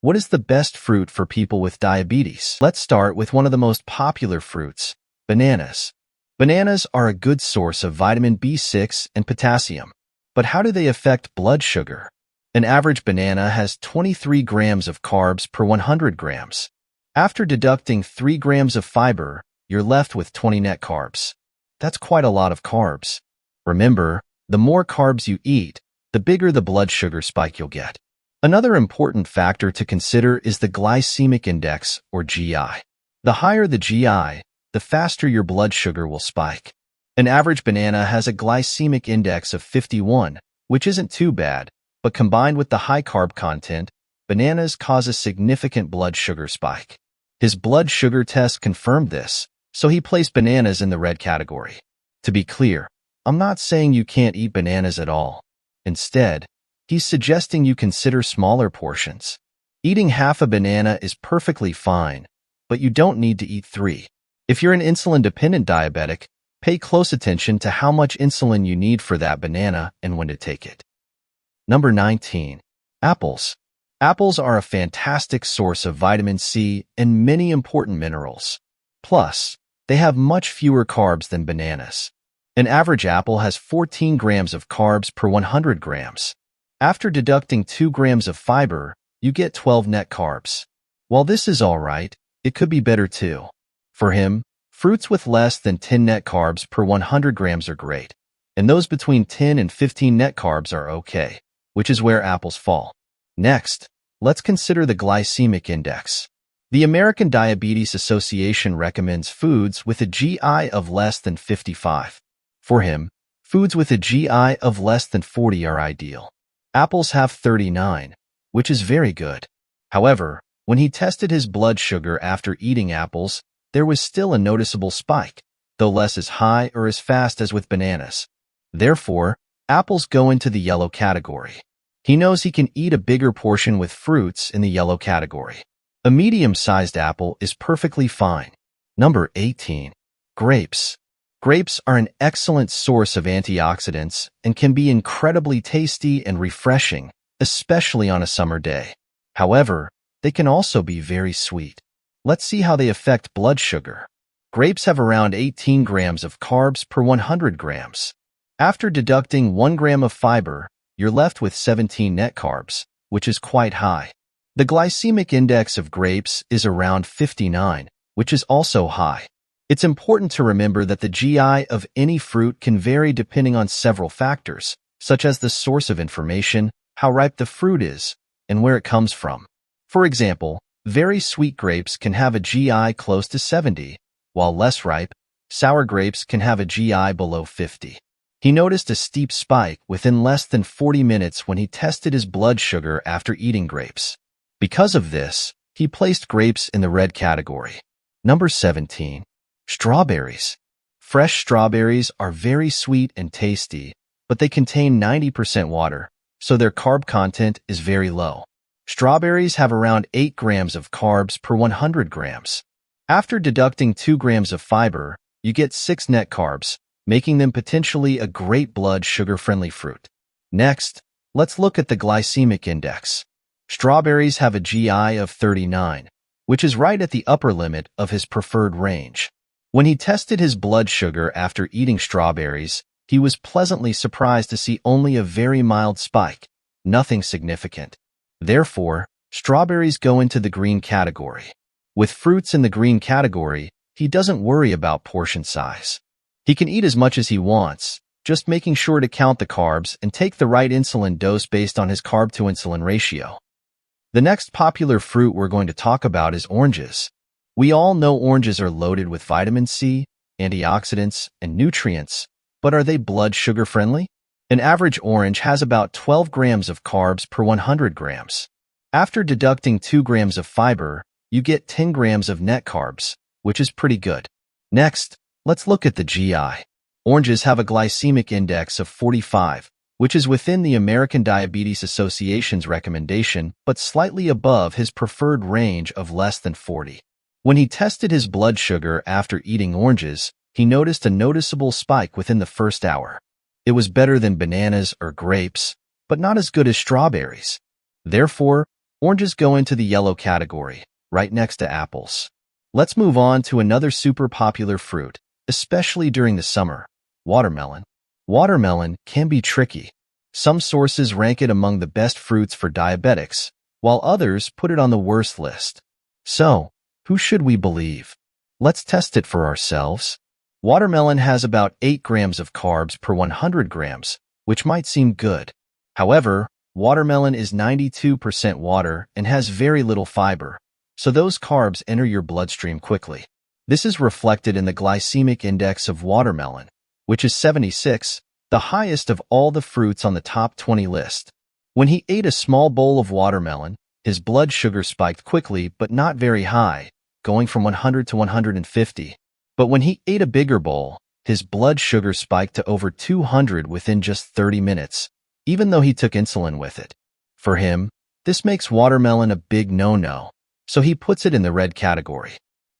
What is the best fruit for people with diabetes? Let's start with one of the most popular fruits, bananas. Bananas are a good source of vitamin B6 and potassium. But how do they affect blood sugar? An average banana has 23 grams of carbs per 100 grams. After deducting 3 grams of fiber, you're left with 20 net carbs. That's quite a lot of carbs. Remember, the more carbs you eat, the bigger the blood sugar spike you'll get. Another important factor to consider is the glycemic index, or GI. The higher the GI, the faster your blood sugar will spike. An average banana has a glycemic index of 51, which isn't too bad, but combined with the high carb content, bananas cause a significant blood sugar spike. His blood sugar test confirmed this, so he placed bananas in the red category. To be clear, I'm not saying you can't eat bananas at all. Instead, he's suggesting you consider smaller portions. Eating half a banana is perfectly fine, but you don't need to eat 3. If you're an insulin-dependent diabetic, pay close attention to how much insulin you need for that banana and when to take it. Number 19. Apples. Apples are a fantastic source of vitamin C and many important minerals. Plus, they have much fewer carbs than bananas. An average apple has 14 grams of carbs per 100 grams. After deducting 2 grams of fiber, you get 12 net carbs. While this is all right, it could be better too. For him, fruits with less than 10 net carbs per 100 grams are great, and those between 10 and 15 net carbs are okay, which is where apples fall. Next, let's consider the glycemic index. The American Diabetes Association recommends foods with a GI of less than 55. For him, foods with a GI of less than 40 are ideal. Apples have 39, which is very good. However, when he tested his blood sugar after eating apples, there was still a noticeable spike, though less as high or as fast as with bananas. Therefore, apples go into the yellow category. He knows he can eat a bigger portion with fruits in the yellow category. A medium-sized apple is perfectly fine. Number 18. Grapes. Grapes are an excellent source of antioxidants and can be incredibly tasty and refreshing, especially on a summer day. However, they can also be very sweet. Let's see how they affect blood sugar. Grapes have around 18 grams of carbs per 100 grams. After deducting 1 gram of fiber, you're left with 17 net carbs, which is quite high. The glycemic index of grapes is around 59, which is also high. It's important to remember that the GI of any fruit can vary depending on several factors, such as the source of information, how ripe the fruit is, and where it comes from. For example, very sweet grapes can have a GI close to 70, while less ripe, sour grapes can have a GI below 50. He noticed a steep spike within less than 40 minutes when he tested his blood sugar after eating grapes. Because of this, he placed grapes in the red category. Number 17. Strawberries. Fresh strawberries are very sweet and tasty, but they contain 90% water, so their carb content is very low. Strawberries have around 8 grams of carbs per 100 grams. After deducting 2 grams of fiber, you get 6 net carbs, making them potentially a great blood sugar-friendly fruit. Next, let's look at the glycemic index. Strawberries have a GI of 39, which is right at the upper limit of his preferred range. When he tested his blood sugar after eating strawberries, he was pleasantly surprised to see only a very mild spike, nothing significant. Therefore, strawberries go into the green category. With fruits in the green category, he doesn't worry about portion size. He can eat as much as he wants, just making sure to count the carbs and take the right insulin dose based on his carb-to-insulin ratio. The next popular fruit we're going to talk about is oranges. We all know oranges are loaded with vitamin C, antioxidants, and nutrients, but are they blood sugar friendly? An average orange has about 12 grams of carbs per 100 grams. After deducting 2 grams of fiber, you get 10 grams of net carbs, which is pretty good. Next, let's look at the GI. Oranges have a glycemic index of 45, which is within the American Diabetes Association's recommendation, but slightly above his preferred range of less than 40. When he tested his blood sugar after eating oranges, he noticed a noticeable spike within the first hour. It was better than bananas or grapes, but not as good as strawberries. Therefore, Oranges go into the yellow category, right next to apples. Let's move on to another super popular fruit, especially during the summer, watermelon. Watermelon can be tricky. Some sources rank it among the best fruits for diabetics, while others put it on the worst list. So, who should we believe? Let's test it for ourselves. Watermelon has about 8 grams of carbs per 100 grams, which might seem good. However, watermelon is 92% water and has very little fiber, so those carbs enter your bloodstream quickly. This is reflected in the glycemic index of watermelon, which is 76, the highest of all the fruits on the top 20 list. When he ate a small bowl of watermelon, his blood sugar spiked quickly but not very high, going from 100 to 150. But when he ate a bigger bowl, his blood sugar spiked to over 200 within just 30 minutes, even though he took insulin with it. For him, this makes watermelon a big no-no, so he puts it in the red category.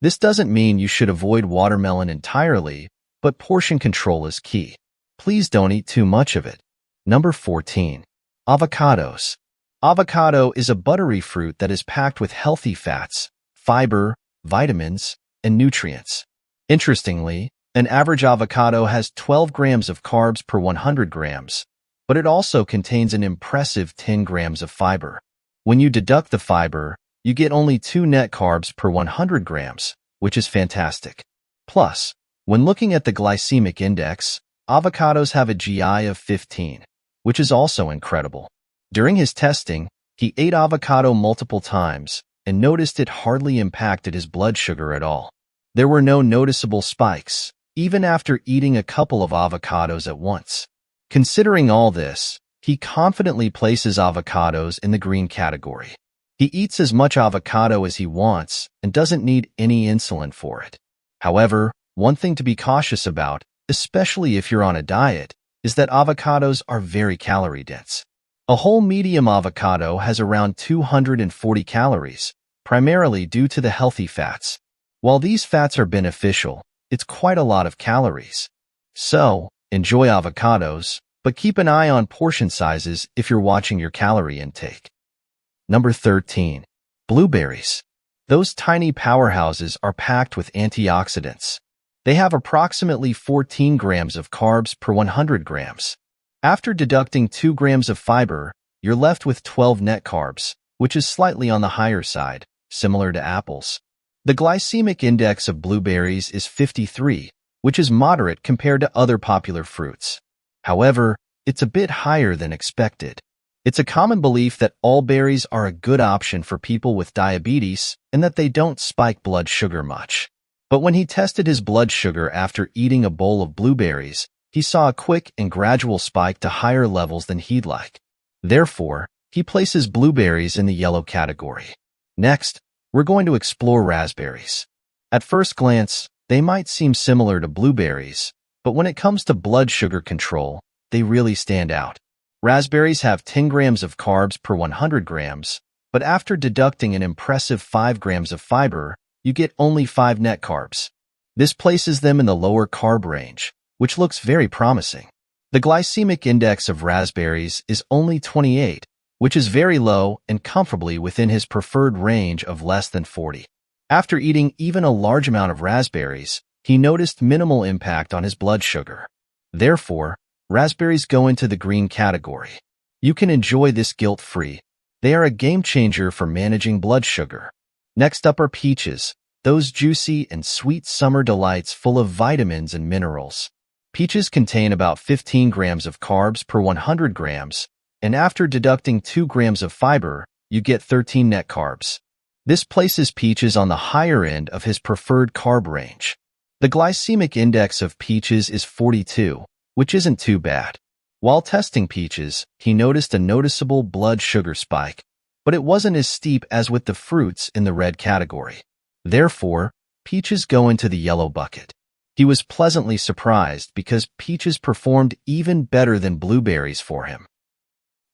This doesn't mean you should avoid watermelon entirely, but portion control is key. Please don't eat too much of it. Number 14. Avocados. Avocado is a buttery fruit that is packed with healthy fats, fiber, vitamins, and nutrients. Interestingly, an average avocado has 12 grams of carbs per 100 grams, but it also contains an impressive 10 grams of fiber. When you deduct the fiber, you get only 2 net carbs per 100 grams, which is fantastic. Plus, when looking at the glycemic index, avocados have a GI of 15, which is also incredible. During his testing, he ate avocado multiple times and noticed it hardly impacted his blood sugar at all. There were no noticeable spikes, even after eating a couple of avocados at once. Considering all this, he confidently places avocados in the green category. He eats as much avocado as he wants and doesn't need any insulin for it. However, one thing to be cautious about, especially if you're on a diet, is that avocados are very calorie-dense. A whole medium avocado has around 240 calories, primarily due to the healthy fats. While these fats are beneficial, it's quite a lot of calories. So, enjoy avocados, but keep an eye on portion sizes if you're watching your calorie intake. Number 13. Blueberries. Those tiny powerhouses are packed with antioxidants. They have approximately 14 grams of carbs per 100 grams. After deducting 2 grams of fiber, you're left with 12 net carbs, which is slightly on the higher side, similar to apples. The glycemic index of blueberries is 53, which is moderate compared to other popular fruits. However, it's a bit higher than expected. It's a common belief that all berries are a good option for people with diabetes and that they don't spike blood sugar much. But when he tested his blood sugar after eating a bowl of blueberries, he saw a quick and gradual spike to higher levels than he'd like. Therefore, he places blueberries in the yellow category. Next, we're going to explore raspberries. At first glance, they might seem similar to blueberries, but when it comes to blood sugar control, they really stand out. Raspberries have 10 grams of carbs per 100 grams, but after deducting an impressive 5 grams of fiber, you get only 5 net carbs. This places them in the lower carb range, which looks very promising. The glycemic index of raspberries is only 28, which is very low and comfortably within his preferred range of less than 40. After eating even a large amount of raspberries, he noticed minimal impact on his blood sugar. Therefore, raspberries go into the green category. You can enjoy this guilt-free. They are a game-changer for managing blood sugar. Next up are peaches, those juicy and sweet summer delights full of vitamins and minerals. Peaches contain about 15 grams of carbs per 100 grams, and after deducting 2 grams of fiber, you get 13 net carbs. This places peaches on the higher end of his preferred carb range. The glycemic index of peaches is 42, which isn't too bad. While testing peaches, he noticed a noticeable blood sugar spike, but it wasn't as steep as with the fruits in the red category. Therefore, peaches go into the yellow bucket. He was pleasantly surprised because peaches performed even better than blueberries for him.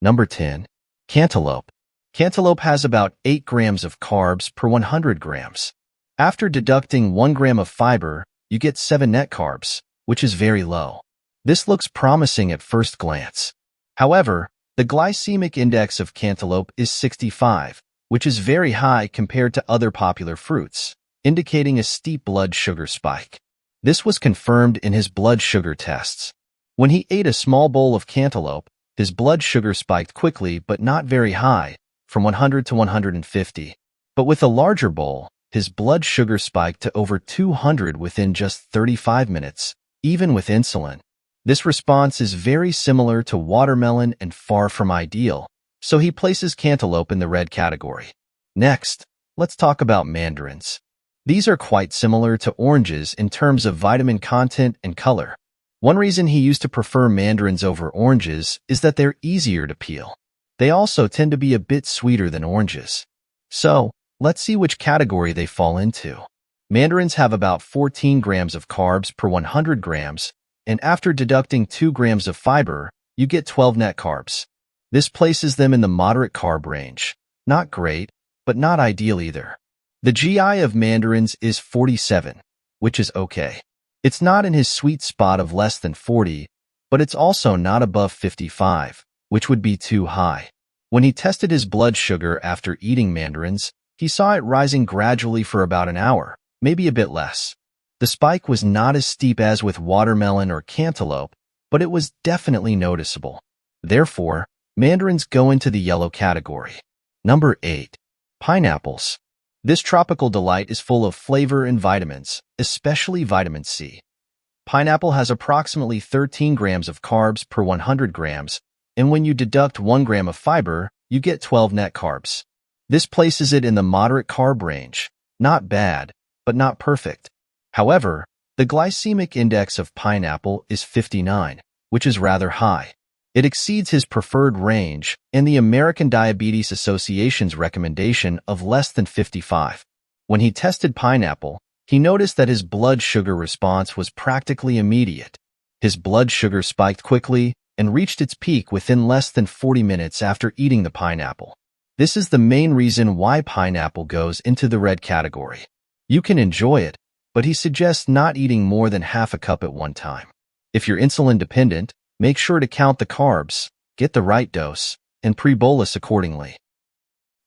Number 10. Cantaloupe. Cantaloupe has about 8 grams of carbs per 100 grams. After deducting 1 gram of fiber, you get 7 net carbs, which is very low. This looks promising at first glance. However, the glycemic index of cantaloupe is 65, which is very high compared to other popular fruits, indicating a steep blood sugar spike. This was confirmed in his blood sugar tests. When he ate a small bowl of cantaloupe, his blood sugar spiked quickly but not very high, from 100 to 150. But with a larger bowl, his blood sugar spiked to over 200 within just 35 minutes, even with insulin. This response is very similar to watermelon and far from ideal, so he places cantaloupe in the red category. Next, let's talk about mandarins. These are quite similar to oranges in terms of vitamin content and color. One reason he used to prefer mandarins over oranges is that they're easier to peel. They also tend to be a bit sweeter than oranges. So, let's see which category they fall into. Mandarins have about 14 grams of carbs per 100 grams, and after deducting 2 grams of fiber, you get 12 net carbs. This places them in the moderate carb range. Not great, but not ideal either. The GI of mandarins is 47, which is okay. It's not in his sweet spot of less than 40, but it's also not above 55, which would be too high. When he tested his blood sugar after eating mandarins, he saw it rising gradually for about an hour, maybe a bit less. The spike was not as steep as with watermelon or cantaloupe, but it was definitely noticeable. Therefore, mandarins go into the yellow category. Number 8. Pineapples. This tropical delight is full of flavor and vitamins, especially vitamin C. Pineapple has approximately 13 grams of carbs per 100 grams, and when you deduct 1 gram of fiber, you get 12 net carbs. This places it in the moderate carb range. Not bad, but not perfect. However, the glycemic index of pineapple is 59, which is rather high. It exceeds his preferred range and the American Diabetes Association's recommendation of less than 55. When he tested pineapple, he noticed that his blood sugar response was practically immediate. His blood sugar spiked quickly and reached its peak within less than 40 minutes after eating the pineapple. This is the main reason why pineapple goes into the red category. You can enjoy it, but he suggests not eating more than half a cup at one time. If you're insulin dependent, make sure to count the carbs, get the right dose, and pre-bolus accordingly.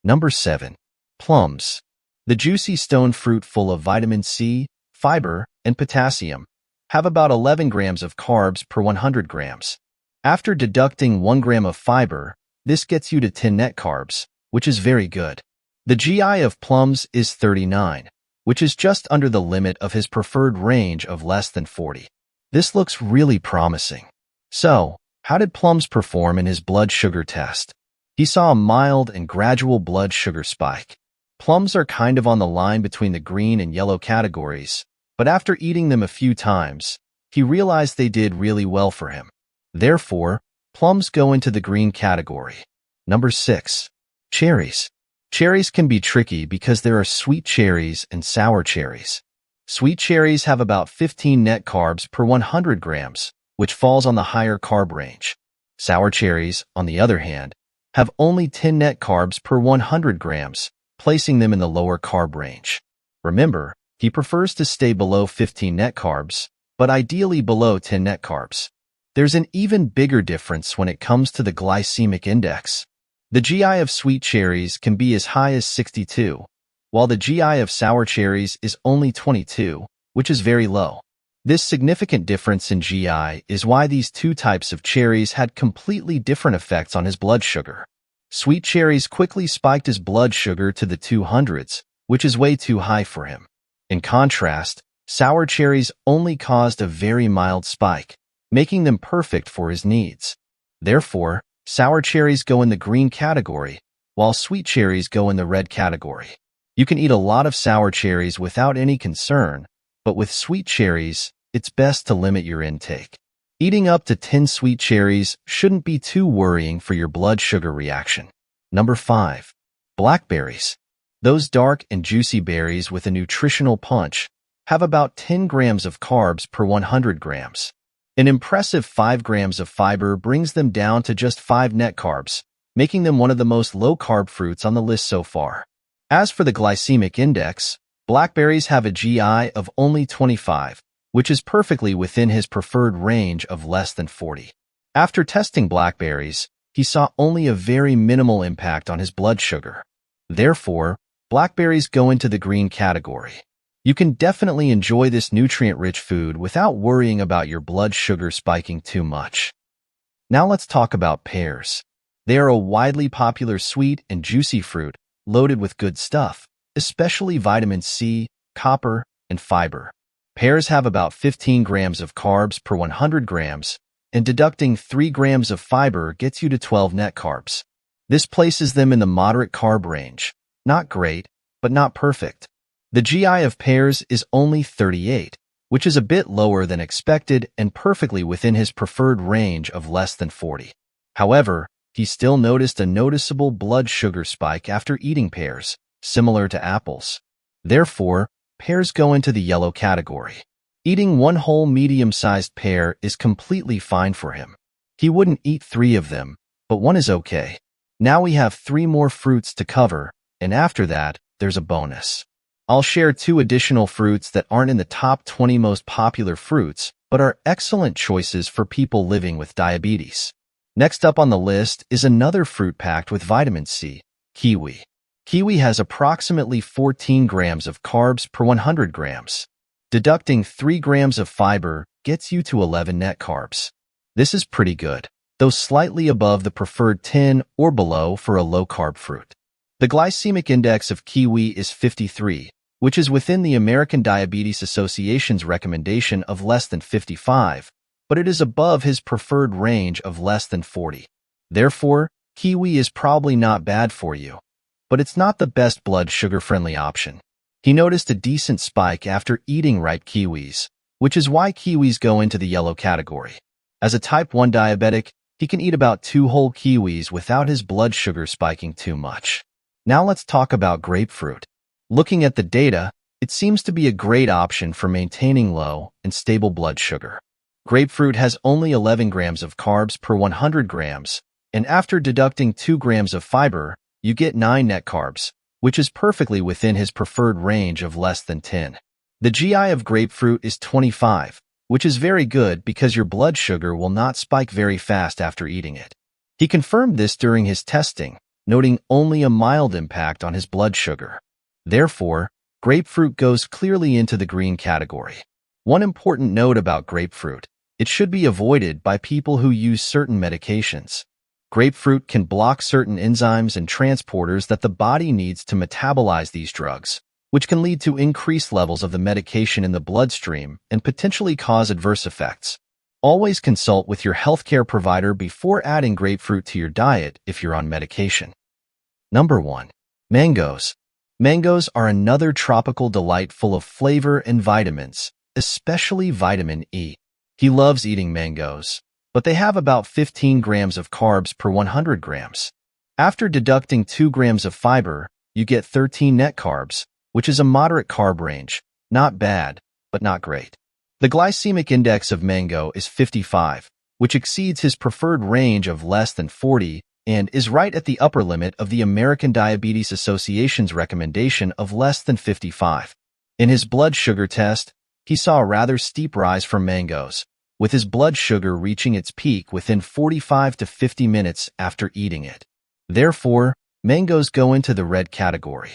Number 7. Plums. The juicy stone fruit full of vitamin C, fiber, and potassium have about 11 grams of carbs per 100 grams. After deducting 1 gram of fiber, this gets you to 10 net carbs, which is very good. The GI of plums is 39, which is just under the limit of his preferred range of less than 40. This looks really promising. So, how did Plums perform in his blood sugar test? He saw a mild and gradual blood sugar spike. Plums are kind of on the line between the green and yellow categories, but after eating them a few times, he realized they did really well for him. Therefore, plums go into the green category. Number 6. Cherries. Cherries can be tricky because there are sweet cherries and sour cherries. Sweet cherries have about 15 net carbs per 100 grams, which falls on the higher carb range. Sour cherries, on the other hand, have only 10 net carbs per 100 grams, placing them in the lower carb range. Remember, he prefers to stay below 15 net carbs, but ideally below 10 net carbs. There's an even bigger difference when it comes to the glycemic index. The GI of sweet cherries can be as high as 62, while the GI of sour cherries is only 22, which is very low. This significant difference in GI is why these two types of cherries had completely different effects on his blood sugar. Sweet cherries quickly spiked his blood sugar to the 200s, which is way too high for him. In contrast, sour cherries only caused a very mild spike, making them perfect for his needs. Therefore, sour cherries go in the green category, while sweet cherries go in the red category. You can eat a lot of sour cherries without any concern, but with sweet cherries, it's best to limit your intake. Eating up to 10 sweet cherries shouldn't be too worrying for your blood sugar reaction. Number 5. Blackberries. Those dark and juicy berries with a nutritional punch have about 10 grams of carbs per 100 grams. An impressive 5 grams of fiber brings them down to just 5 net carbs, making them one of the most low-carb fruits on the list so far. As for the glycemic index, blackberries have a GI of only 25, which is perfectly within his preferred range of less than 40. After testing blackberries, he saw only a very minimal impact on his blood sugar. Therefore, blackberries go into the green category. You can definitely enjoy this nutrient-rich food without worrying about your blood sugar spiking too much. Now let's talk about pears. They are a widely popular sweet and juicy fruit, loaded with good stuff, especially vitamin C, copper, and fiber. Pears have about 15 grams of carbs per 100 grams, and deducting 3 grams of fiber gets you to 12 net carbs. This places them in the moderate carb range. Not great, but not perfect. The GI of pears is only 38, which is a bit lower than expected and perfectly within his preferred range of less than 40. However, he still noticed a noticeable blood sugar spike after eating pears, similar to apples. Therefore, pears go into the yellow category. Eating one whole medium-sized pear is completely fine for him. He wouldn't eat 3 of them, but 1 is okay. Now we have 3 more fruits to cover, and after that, there's a bonus. I'll share 2 additional fruits that aren't in the top 20 most popular fruits, but are excellent choices for people living with diabetes. Next up on the list is another fruit packed with vitamin C, kiwi. Kiwi has approximately 14 grams of carbs per 100 grams. Deducting 3 grams of fiber gets you to 11 net carbs. This is pretty good, though slightly above the preferred 10 or below for a low-carb fruit. The glycemic index of kiwi is 53, which is within the American Diabetes Association's recommendation of less than 55, but it is above his preferred range of less than 40. Therefore, kiwi is probably not bad for you, but it's not the best blood sugar-friendly option. He noticed a decent spike after eating ripe kiwis, which is why kiwis go into the yellow category. As a type 1 diabetic, he can eat about 2 whole kiwis without his blood sugar spiking too much. Now let's talk about grapefruit. Looking at the data, it seems to be a great option for maintaining low and stable blood sugar. Grapefruit has only 11 grams of carbs per 100 grams, and after deducting 2 grams of fiber, you get 9 net carbs, which is perfectly within his preferred range of less than 10. The GI of grapefruit is 25, which is very good because your blood sugar will not spike very fast after eating it. He confirmed this during his testing, noting only a mild impact on his blood sugar. Therefore, grapefruit goes clearly into the green category. One important note about grapefruit: it should be avoided by people who use certain medications. Grapefruit can block certain enzymes and transporters that the body needs to metabolize these drugs, which can lead to increased levels of the medication in the bloodstream and potentially cause adverse effects. Always consult with your healthcare provider before adding grapefruit to your diet if you're on medication. Number 1. Mangoes. Mangoes are another tropical delight full of flavor and vitamins, especially vitamin E. He loves eating mangoes, but they have about 15 grams of carbs per 100 grams. After deducting 2 grams of fiber, you get 13 net carbs, which is a moderate carb range. Not bad, but not great. The glycemic index of mango is 55, which exceeds his preferred range of less than 40 and is right at the upper limit of the American Diabetes Association's recommendation of less than 55. In his blood sugar test, he saw a rather steep rise from mangoes, with his blood sugar reaching its peak within 45 to 50 minutes after eating it. Therefore, mangoes go into the red category.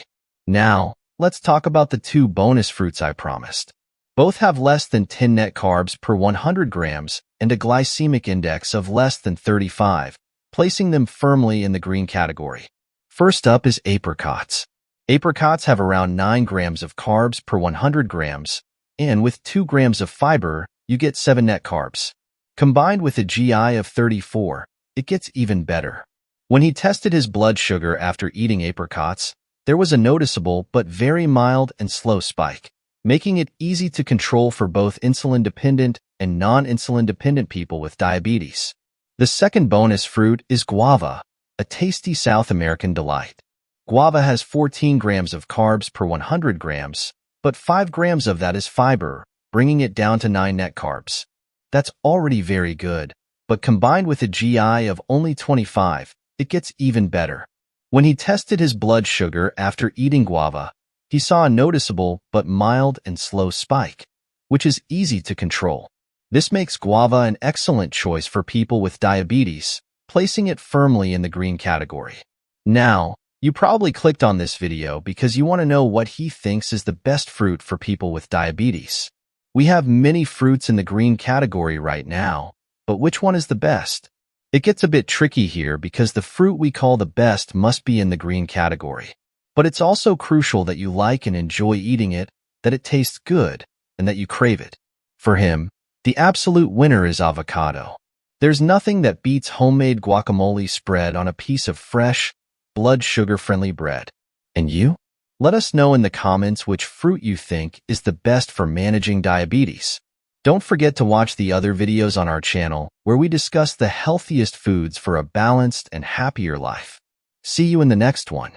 Now, let's talk about the 2 bonus fruits I promised. Both have less than 10 net carbs per 100 grams and a glycemic index of less than 35, placing them firmly in the green category. First up is apricots. Apricots have around 9 grams of carbs per 100 grams, and with 2 grams of fiber, you get 7 net carbs. Combined with a GI of 34, it gets even better. When he tested his blood sugar after eating apricots, there was a noticeable but very mild and slow spike, making it easy to control for both insulin-dependent and non-insulin-dependent people with diabetes. The second bonus fruit is guava, a tasty South American delight. Guava has 14 grams of carbs per 100 grams, but 5 grams of that is fiber, bringing it down to 9 net carbs. That's already very good, but combined with a GI of only 25, it gets even better. When he tested his blood sugar after eating guava, he saw a noticeable but mild and slow spike, which is easy to control. This makes guava an excellent choice for people with diabetes, placing it firmly in the green category. Now, You probably clicked on this video because you want to know what he thinks is the best fruit for people with diabetes. We have many fruits in the green category right now, but which one is the best? It gets a bit tricky here because the fruit we call the best must be in the green category. But it's also crucial that you like and enjoy eating it, that it tastes good, and that you crave it. For him, the absolute winner is avocado. There's nothing that beats homemade guacamole spread on a piece of fresh, blood sugar-friendly bread. And you? Let us know in the comments which fruit you think is the best for managing diabetes. Don't forget to watch the other videos on our channel where we discuss the healthiest foods for a balanced and happier life. See you in the next one.